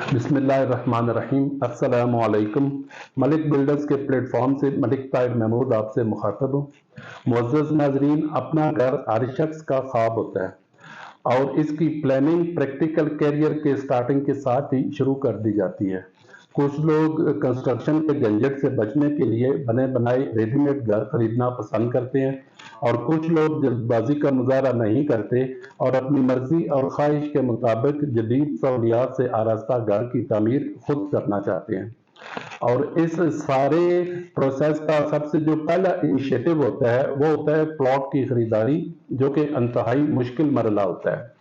बिस्मिल्लाहिर्रहमानिर्रहीम। अस्सलामु अलैकुम। मलिक बिल्डर्स के प्लेटफॉर्म से मलिक ताहिर महमूद आपसे मुखातब हूँ। मुअज़्ज़ज़ नाज़रीन, अपना घर हर शख्स का ख्वाब होता है और इसकी प्लानिंग प्रैक्टिकल कैरियर के स्टार्टिंग के साथ ही शुरू कर दी जाती है। कुछ लोग कंस्ट्रक्शन के झंझट से बचने के लिए बने बनाए रेडीमेड घर खरीदना पसंद करते हैं और कुछ लोग जल्दबाजी का मुजाहरा नहीं करते और अपनी मर्जी और ख्वाहिश के मुताबिक जदीद सहूलियात से आरास्ता घर की तामीर खुद करना चाहते हैं। और इस सारे प्रोसेस का सबसे जो पहला इनिशिएटिव होता है वो होता है प्लॉट की खरीदारी, जो कि इंतहाई मुश्किल मरला होता है,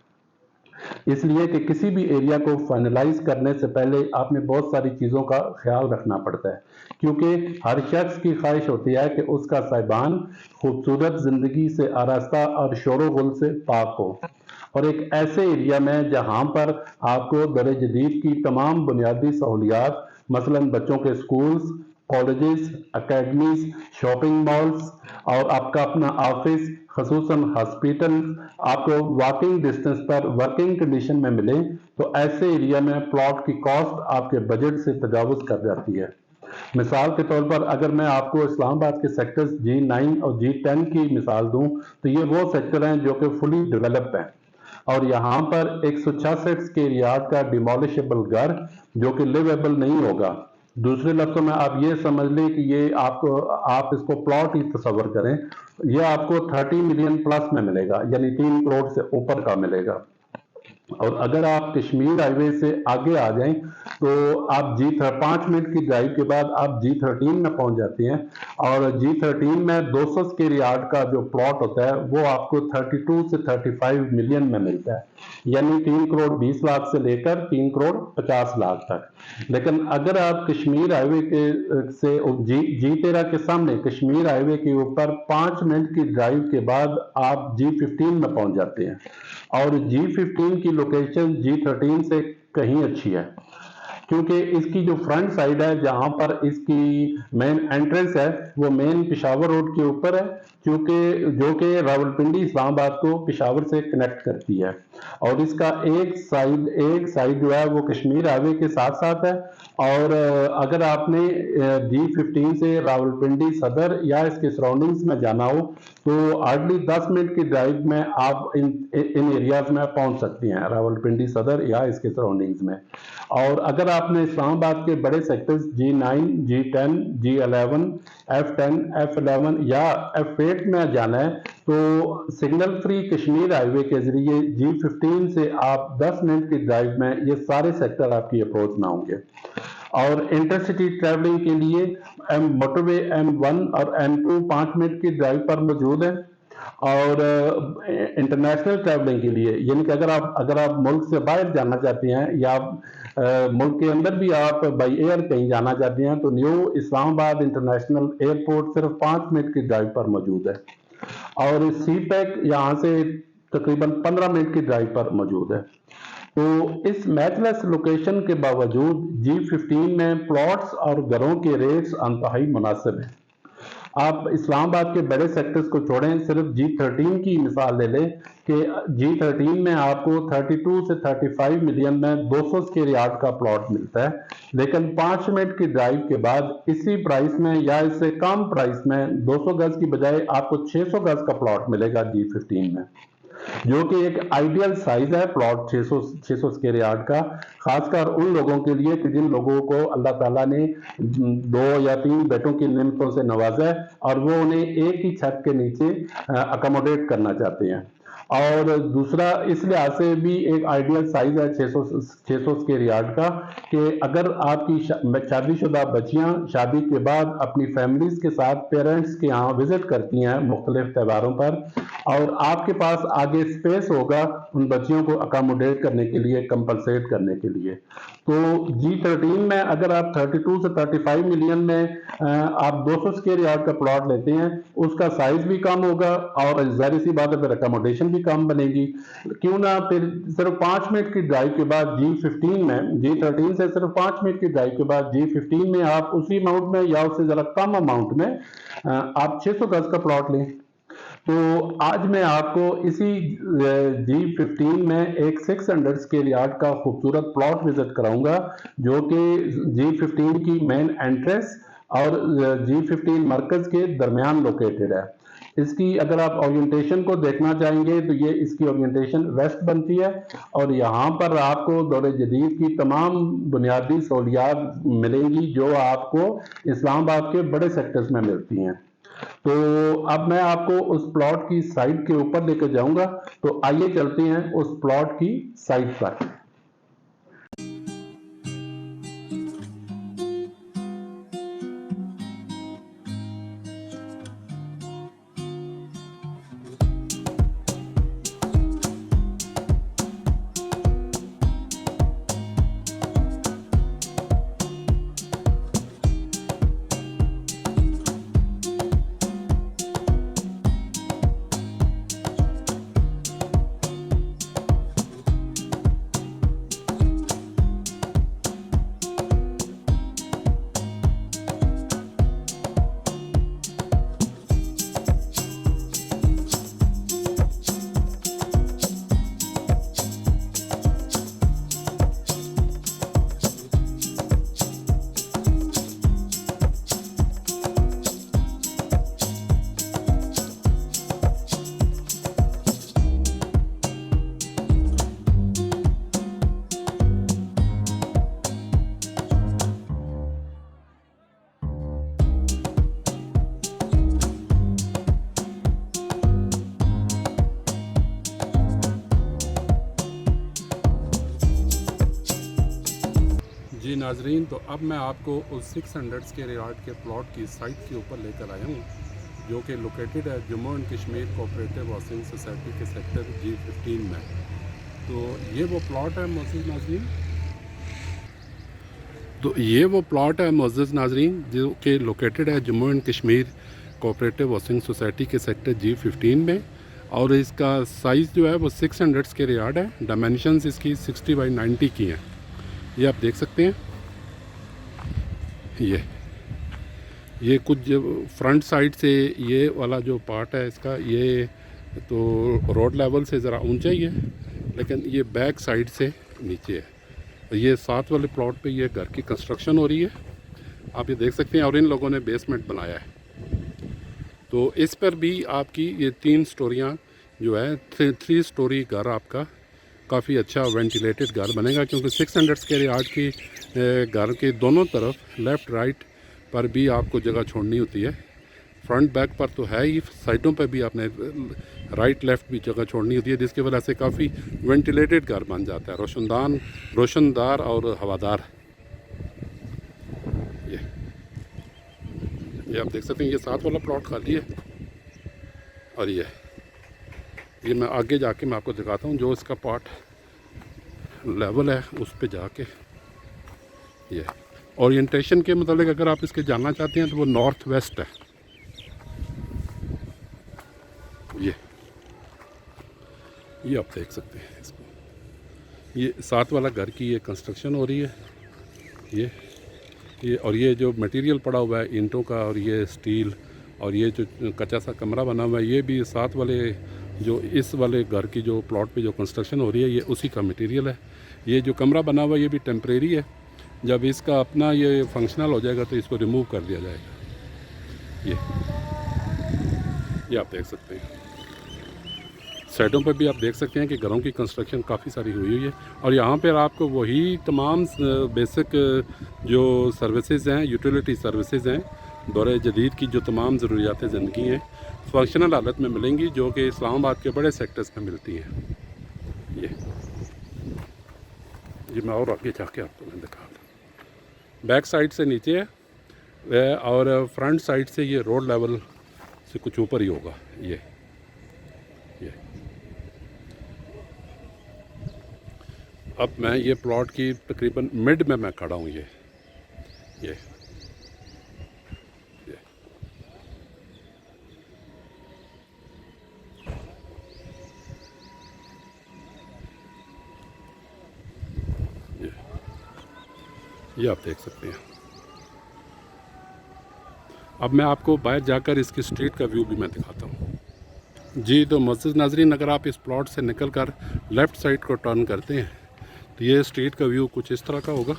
इसलिए कि किसी भी एरिया को फाइनलाइज करने से पहले आपने बहुत सारी चीज़ों का ख्याल रखना पड़ता है, क्योंकि हर शख्स की ख्वाहिश होती है कि उसका साहिबान खूबसूरत ज़िंदगी से आरास्ता और शोर गुल से पाक हो, और एक ऐसे एरिया में जहां पर आपको दर जदीद की तमाम बुनियादी सहूलियात, मसलन बच्चों के schools, colleges, academies, shopping malls और आपका अपना ऑफिस, खसूसन हॉस्पिटल आपको वॉकिंग डिस्टेंस पर वर्किंग कंडीशन में मिले, तो ऐसे एरिया में प्लॉट की कॉस्ट आपके बजट से तजावुज कर जाती है। मिसाल के तौर पर अगर मैं आपको इस्लामाबाद के सेक्टर्स G9 और G10 की मिसाल दूं, तो ये वो सेक्टर हैं जो कि फुली डेवलप्ड हैं और यहाँ पर 166 स्क्वायर यार्ड का डिमोलिशेबल घर जो कि लिवेबल नहीं होगा। दूसरे लफ्जों में आप ये समझ लें कि ये आपको, आप इसको प्लॉट ही तस्वर करें, ये आपको 30 मिलियन प्लस में मिलेगा, यानी 3 करोड़ से ऊपर का मिलेगा। और अगर आप कश्मीर हाईवे से आगे आ जाएं तो आप 5 मिनट की ड्राइव के बाद आप G13 में पहुंच जाते हैं और G13 में 200 स्क्वायर यार्ड का जो प्लॉट होता है वो आपको 32 से 35 मिलियन में मिलता है, यानी 3 करोड़ 20 लाख से लेकर 3 करोड़ 50 लाख तक। लेकिन अगर आप कश्मीर हाईवे के से G13 के सामने कश्मीर हाईवे के ऊपर 5 मिनट की ड्राइव के बाद आप G15 में पहुंच जाते हैं और G15 की लोकेशन G13 से कहीं अच्छी है, क्योंकि इसकी जो फ्रंट साइड है जहां पर इसकी मेन एंट्रेंस है वो मेन पिशावर रोड के ऊपर है, क्योंकि जो कि रावलपिंडी इस्लामाबाद को पिशावर से कनेक्ट करती है, और इसका एक साइड जो है वो कश्मीर हाईवे के साथ साथ है। और अगर आपने G15 से रावलपिंडी सदर या इसके सराउंडिंग्स में जाना हो तो हार्डली 10 मिनट की ड्राइव में आप इन एरियाज में पहुंच सकती हैं, रावलपिंडी सदर या इसके सराउंडिंग्स में। और अगर आपने इस्लामाबाद के बड़े sectors G9, G10, G11, F10, F11 या F8 में जाना है तो सिग्नल फ्री कश्मीर हाईवे के जरिए G15 से आप 10 मिनट की ड्राइव में ये सारे सेक्टर आपकी अप्रोच में होंगे। और इंटरसिटी ट्रैवलिंग के लिए मोटरवे M1 और M2 5 मिनट की ड्राइव पर मौजूद है, और इंटरनेशनल ट्रैवलिंग के लिए, यानी कि अगर आप मुल्क से बाहर जाना चाहते हैं या मुल्क के अंदर भी आप बाई एयर कहीं जाना चाहते हैं, तो न्यू इस्लामाबाद इंटरनेशनल एयरपोर्ट सिर्फ 5 मिनट की ड्राइव पर मौजूद है, और सी पैक यहाँ से तकरीबन 15 मिनट की ड्राइव पर मौजूद है। तो इस मैचलेस लोकेशन के बावजूद G15 में प्लॉट्स और घरों के रेट्स अंतहाई मुनासिब हैं। आप इस्लामाबाद के बड़े सेक्टर्स को छोड़ें, सिर्फ G13 की मिसाल ले लें कि G13 में आपको 32 से 35 मिलियन में 200 स्क्वायर यार्ड का प्लॉट मिलता है, लेकिन 5 मिनट की ड्राइव के बाद इसी प्राइस में या इससे कम प्राइस में 200 गज की बजाय आपको 600 गज का प्लॉट मिलेगा G15 में, जो कि एक आइडियल साइज है प्लॉट 600 स्क्वायर यार्ड का, खासकर उन लोगों के लिए कि जिन लोगों को अल्लाह ताला ने 2 या 3 बेटों की नेमतों से नवाजा है और वो उन्हें एक ही छत के नीचे अकोमोडेट करना चाहते हैं। और दूसरा इस लिहाज से भी एक आइडियल साइज है 600 स्क्वायर यार्ड का, कि अगर आपकी शादीशुदा बच्चियां शादी के बाद अपनी फैमिलीज के साथ पेरेंट्स के यहाँ विजिट करती हैं मुख्तलिफ त्योहारों पर, और आपके पास आगे स्पेस होगा उन बच्चियों को अकोमोडेट करने के लिए, कंपलसेट करने के लिए, तो G13 में अगर आप 32 से 35 मिलियन में आप 200 स्क्वायर यार्ड का प्लॉट लेते हैं, उसका साइज भी कम होगा और जाहिर सी बात है फिर अकोमोडेशन भी कम बनेगी। क्यों ना फिर सिर्फ 5 मिनट की ड्राइव के बाद G15 में, G13 से सिर्फ 5 मिनट की ड्राइव के बाद G15 में आप उसी अमाउंट में या उससे जरा कम अमाउंट में आप 600 गज का प्लॉट लें। तो आज मैं आपको इसी G15 में एक 600 स्क्वायर यार्ड का खूबसूरत प्लॉट विजिट कराऊंगा, जो कि G15 की मेन एंट्रेंस और G15 मरकज के दरमियान लोकेटेड है। इसकी अगर आप ओरिएंटेशन को देखना चाहेंगे तो ये इसकी ओरिएंटेशन वेस्ट बनती है, और यहाँ पर आपको दौर जदीद की तमाम बुनियादी सहूलियात मिलेंगी जो आपको इस्लामाबाद के बड़े सेक्टर्स में मिलती हैं। तो अब मैं आपको उस प्लॉट की साइट के ऊपर लेकर जाऊंगा, तो आइए चलते हैं उस प्लॉट की साइट पर। जी नाजरीन, तो अब मैं आपको उस 600 स्क्वायर यार्ड के प्लॉट की साइट के ऊपर लेकर आया हूँ, जो कि लोकेटेड है Jammu and Kashmir cooperative housing society के सेक्टर G15 में। तो ये वो प्लॉट है मुअज़्ज़ज़ नाजरीन, जो कि लोकेटेड है Jammu and Kashmir cooperative housing society के सेक्टर G15 में। और इसका साइज़ जो है वो 600 स्क्वायर यार्ड है। डायमेंशंस इसकी 60 बाई 90 की हैं। ये आप देख सकते हैं। ये कुछ फ्रंट साइड से ये वाला जो पार्ट है इसका, ये तो रोड लेवल से ज़रा ऊंचा ही है, लेकिन ये बैक साइड से नीचे है। ये साथ वाले प्लॉट पे ये घर की कंस्ट्रक्शन हो रही है, आप ये देख सकते हैं। और इन लोगों ने बेसमेंट बनाया है। तो इस पर भी आपकी ये 3 स्टोरियाँ जो है 3 स्टोरी घर आपका काफ़ी अच्छा वेंटिलेटेड घर बनेगा, क्योंकि 600 स्क्वायर यार्ड की घर के दोनों तरफ लेफ़्ट राइट पर भी आपको जगह छोड़नी होती है। फ्रंट बैक पर तो है ही, साइडों पर भी आपने राइट लेफ़्ट भी जगह छोड़नी होती है, जिसकी वजह से काफ़ी वेंटिलेटेड घर बन जाता है, रोशनदार और हवादार। ये आप देख सकते हैं। ये साथ वाला प्लॉट खाली है, और ये मैं आगे जाके मैं आपको दिखाता हूँ जो इसका पार्ट लेवल है उस पे जाके। ये ओरिएंटेशन के मतलब अगर आप इसके जानना चाहते हैं तो वो नॉर्थ वेस्ट है। ये आप देख सकते हैं इसको। ये साथ वाला घर की ये कंस्ट्रक्शन हो रही है। ये और ये जो मटेरियल पड़ा हुआ है ईंटों का, और ये स्टील, और ये जो कच्चा सा कमरा बना हुआ है, ये भी साथ वाले जो इस वाले घर की जो प्लॉट पे जो कंस्ट्रक्शन हो रही है ये उसी का मटेरियल है। ये जो कमरा बना हुआ है ये भी टेम्परेरी है, जब इसका अपना ये फंक्शनल हो जाएगा तो इसको रिमूव कर दिया जाएगा। ये आप देख सकते हैं। साइडों पर भी आप देख सकते हैं कि घरों की कंस्ट्रक्शन काफ़ी सारी हुई है, और यहाँ पर आपको वही तमाम बेसिक जो सर्विसेज हैं, यूटिलिटी सर्विसेज हैं, दौर जदीद की जो तमाम ज़रूरियात ज़िंदगी हैं फंक्शनल हालत में मिलेंगी, जो कि इस्लामाबाद के बड़े सेक्टर्स में मिलती हैं। ये मैं और आगे जाके आपको मैं दिखा दूँ। बैक साइड से नीचे है, और फ्रंट साइड से ये रोड लेवल से कुछ ऊपर ही होगा। ये अब मैं ये प्लॉट की तकरीबन मिड में मैं खड़ा हूँ। ये आप देख सकते हैं। अब मैं आपको बाहर जाकर इसकी स्ट्रीट का व्यू भी मैं दिखाता हूँ। जी, तो मुअज़्ज़ज़ नाज़रीन, अगर आप इस प्लॉट से निकल कर लेफ़्ट साइड को टर्न करते हैं तो ये स्ट्रीट का व्यू कुछ इस तरह का होगा।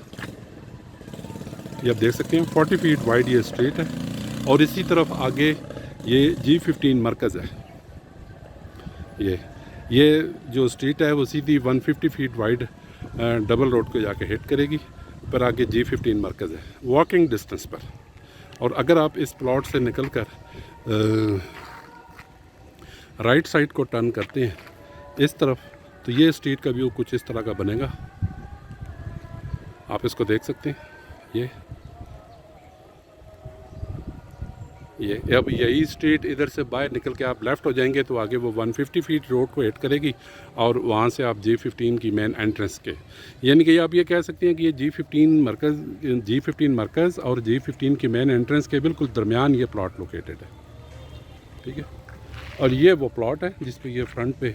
ये आप देख सकते हैं 40 फीट वाइड ये स्ट्रीट है और इसी तरफ आगे ये G15 मरकज़ है। ये जो स्ट्रीट है वो सीधी 150 फीट वाइड डबल रोड को जाके हिट करेगी, पर आगे G15 मरकज़ है वॉकिंग डिस्टेंस पर। और अगर आप इस प्लॉट से निकल कर राइट साइड को टर्न करते हैं इस तरफ, तो ये स्ट्रीट का व्यू कुछ इस तरह का बनेगा। आप इसको देख सकते हैं। ये अब यही स्ट्रीट इधर से बाहर निकल के आप लेफ़्ट हो जाएंगे तो आगे वो 150 फीट रोड को हिट करेगी और वहाँ से आप G15 की मेन एंट्रेंस के, यानी कि आप ये कह सकते हैं कि ये G15 मरकज़ और G15 की मेन एंट्रेंस के बिल्कुल दरमियान ये प्लॉट लोकेटेड है। ठीक है, और ये वो प्लॉट है जिस पे ये फ्रंट पे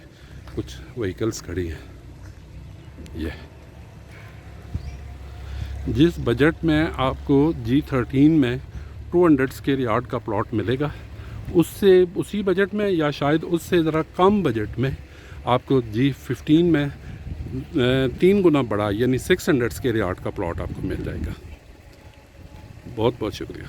कुछ व्हीकल्स खड़ी हैं। ये जिस बजट में आपको G13 में 200 स्क्वायर यार्ड का प्लॉट मिलेगा, उससे उसी बजट में या शायद उससे ज़रा कम बजट में आपको G15 में 3 गुना बड़ा यानी 600 स्क्वायर यार्ड का प्लॉट आपको मिल जाएगा। बहुत बहुत शुक्रिया।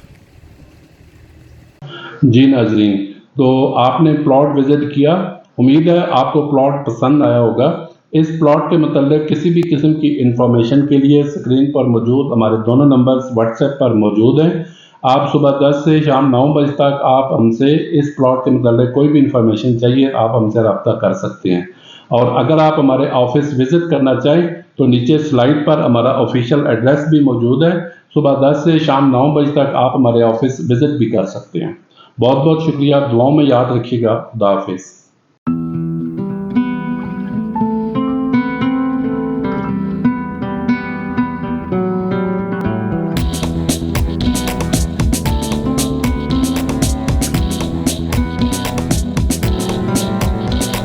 जी नाजरीन, तो आपने प्लॉट विज़िट किया, उम्मीद है आपको प्लॉट पसंद आया होगा। इस प्लॉट के मतलब किसी भी किस्म की इंफॉर्मेशन के लिए स्क्रीन पर मौजूद हमारे दोनों नंबर्स व्हाट्सएप पर मौजूद हैं। आप सुबह 10 से शाम 9 बजे तक आप हमसे इस प्लॉट के मतलब कोई भी इंफॉर्मेशन चाहिए आप हमसे रब्ता कर सकते हैं। और अगर आप हमारे ऑफिस विज़िट करना चाहें तो नीचे स्लाइड पर हमारा ऑफिशियल एड्रेस भी मौजूद है। सुबह 10 से शाम 9 बजे तक आप हमारे ऑफिस विज़िट भी कर सकते हैं। बहुत बहुत शुक्रिया, दुआओं में याद रखिएगा। खुदा हाफिज़।